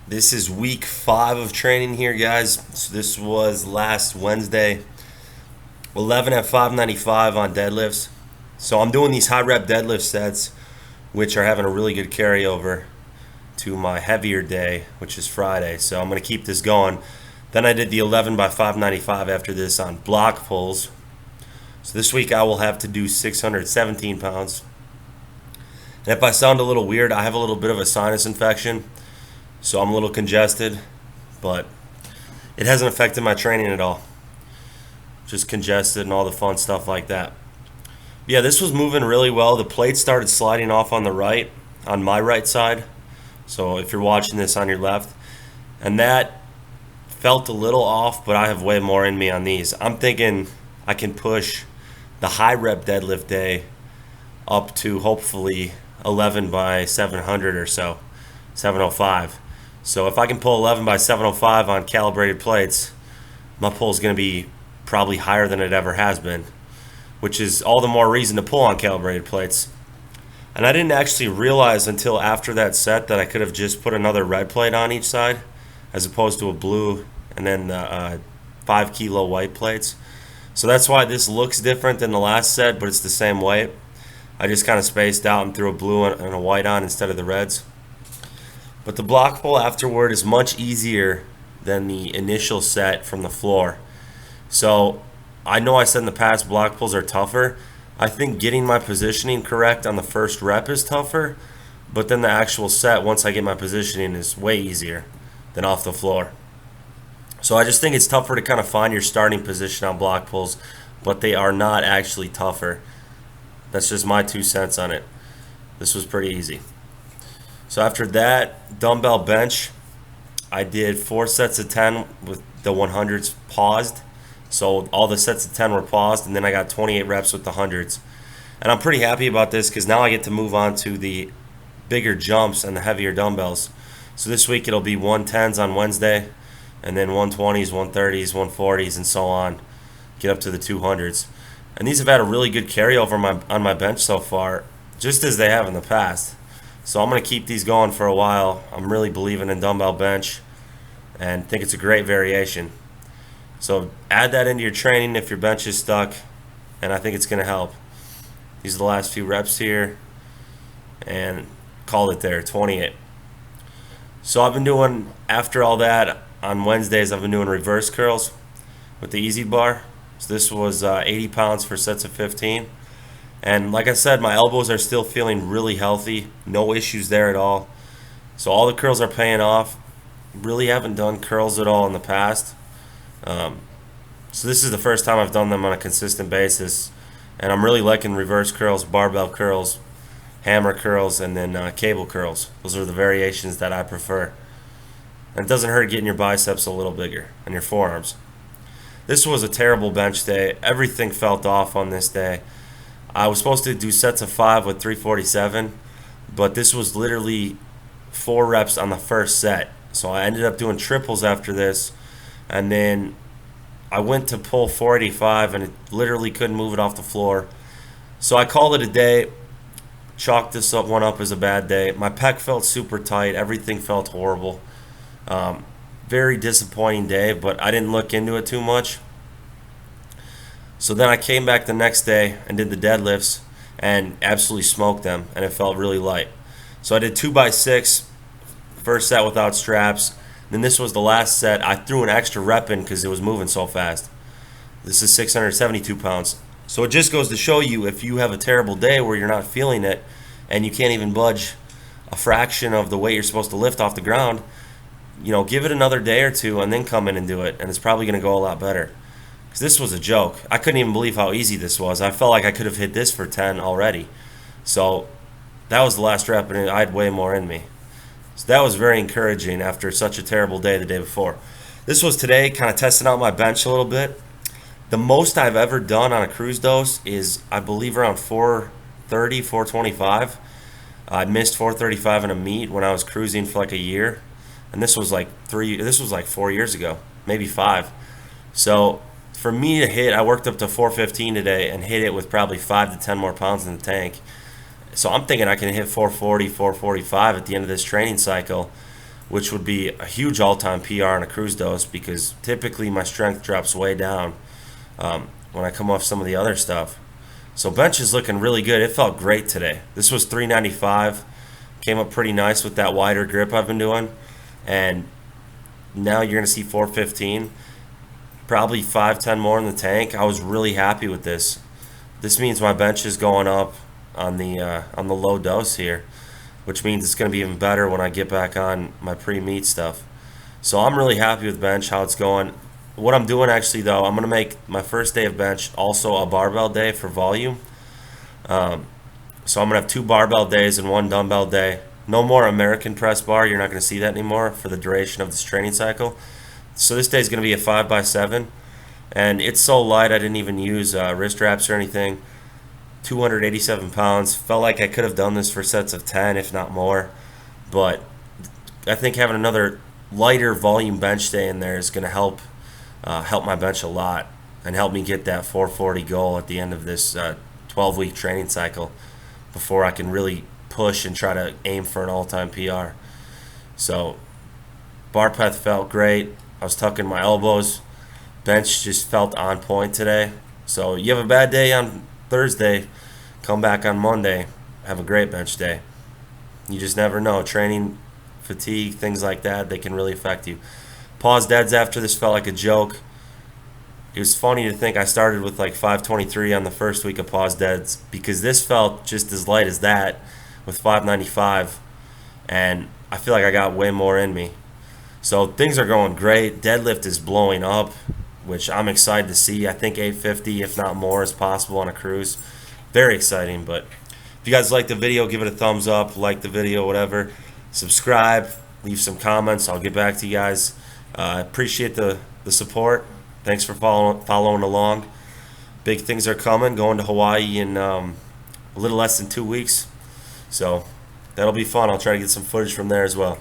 This is week 5 of training here, guys. So this was last Wednesday, 11 at 595 on deadlifts. So I'm doing these high rep deadlift sets, which are having a really good carryover to my heavier day, which is Friday. So I'm going to keep this going. Then I did the 11 by 595 after this on block pulls. So this week I will have to do 617 pounds. And if I sound a little weird, I have a little bit of a sinus infection. So I'm a little congested, but it hasn't affected my training at all. Just congested and all the fun stuff like that. Yeah, this was moving really well. The plate started sliding off on the right, on my right side. So if you're watching this on your left, and that felt a little off, but I have way more in me on these. I'm thinking I can push the high rep deadlift day up to hopefully 11 by 700 or so, 705. So if I can pull 11 by 705 on calibrated plates, my pull is going to be probably higher than it ever has been, which is all the more reason to pull on calibrated plates. And I didn't actually realize until after that set that I could have just put another red plate on each side as opposed to a blue and then 5 kilo white plates. So that's why this looks different than the last set, but it's the same weight. I just kind of spaced out and threw a blue and a white on instead of the reds. But the block pull afterward is much easier than the initial set from the floor. So I know I said in the past block pulls are tougher. I think getting my positioning correct on the first rep is tougher, but then the actual set, once I get my positioning, is way easier than off the floor. So I just think it's tougher to kind of find your starting position on block pulls, but they are not actually tougher. That's just my 2 cents on it. This was pretty easy. So after that, dumbbell bench, I did 4 sets of 10 with the 100s paused. So all the sets of 10 were paused, and then I got 28 reps with the 100s. And I'm pretty happy about this because now I get to move on to the bigger jumps and the heavier dumbbells. So this week it'll be 110s on Wednesday, and then 120s, 130s, 140s, and so on. Get up to the 200s. And these have had a really good carryover on my bench so far, just as they have in the past. So I'm going to keep these going for a while. I'm really believing in dumbbell bench and think it's a great variation. So add that into your training if your bench is stuck, and I think it's going to help. These are the last few reps here, and call it there, 28. So I've been doing, after all that, on Wednesdays I've been doing reverse curls with the easy bar. So this was 80 pounds for sets of 15. And like I said, my elbows are still feeling really healthy. No issues there at all. So all the curls are paying off. Really haven't done curls at all in the past. So this is the first time I've done them on a consistent basis. And I'm really liking reverse curls, barbell curls, hammer curls, and then cable curls. Those are the variations that I prefer. And it doesn't hurt getting your biceps a little bigger and your forearms. This was a terrible bench day. Everything felt off on this day. I was supposed to do sets of 5 with 347, but this was literally 4 reps on the first set. So I ended up doing triples after this, and then I went to pull 485 and it literally couldn't move it off the floor. So I called it a day, chalked this one up as a bad day. My pec felt super tight. Everything felt horrible. Very disappointing day, but I didn't look into it too much. So then I came back the next day and did the deadlifts and absolutely smoked them, and it felt really light. So I did 2x6, first set without straps. Then this was the last set. I threw an extra rep in because it was moving so fast. This is 672 pounds. So it just goes to show you, if you have a terrible day where you're not feeling it and you can't even budge a fraction of the weight you're supposed to lift off the ground, give it another day or two and then come in and do it, and it's probably going to go a lot better. Because this was a joke. I couldn't even believe how easy this was. I felt like I could have hit this for 10 already. So that was the last rep, and I had way more in me. So that was very encouraging after such a terrible day the day before. This was today, kind of testing out my bench a little bit. The most I've ever done on a cruise dose is, I believe, around 430, 425. I missed 435 in a meet when I was cruising for like a year. And this was like 4 years ago, maybe 5. So for me to hit, I worked up to 415 today and hit it with probably 5 to 10 more pounds in the tank. So I'm thinking I can hit 440, 445 at the end of this training cycle, which would be a huge all-time PR in a cruise dose, because typically my strength drops way down when I come off some of the other stuff. So bench is looking really good. It felt great today. This was 395. Came up pretty nice with that wider grip I've been doing. And now you're going to see 415. Probably 5-10 more in the tank. I was really happy with this. This means my bench is going up on the low dose here, which means it's going to be even better when I get back on my pre-meet stuff. So I'm really happy with bench, how it's going. What I'm doing actually though, I'm going to make my first day of bench also a barbell day for volume. So I'm going to have 2 barbell days and 1 dumbbell day. No more American press bar. You're not going to see that anymore for the duration of this training cycle. So this day is going to be a 5x7. And it's so light I didn't even use wrist wraps or anything. 287 pounds. Felt like I could have done this for sets of 10, if not more. But I think having another lighter volume bench day in there is going to help my bench a lot and help me get that 440 goal at the end of this 12-week training cycle before I can really push and try to aim for an all-time PR. So bar path felt great. I was tucking my elbows. Bench just felt on point today. So you have a bad day on Thursday, come back on Monday, have a great bench day. You just never know. Training, fatigue, things like that, they can really affect you. Pause deads after this felt like a joke. It was funny to think I started with like 523 on the first week of pause deads, because this felt just as light as that with 595, and I feel like I got way more in me. So things are going great. Deadlift is blowing up, which I'm excited to see. I think 850, if not more, is possible on a cruise. Very exciting. But if you guys like the video, give it a thumbs up, like the video, whatever. Subscribe, leave some comments. I'll get back to you guys. Appreciate the support. Thanks for following along. Big things are coming. Going to Hawaii in a little less than 2 weeks. So that'll be fun. I'll try to get some footage from there as well.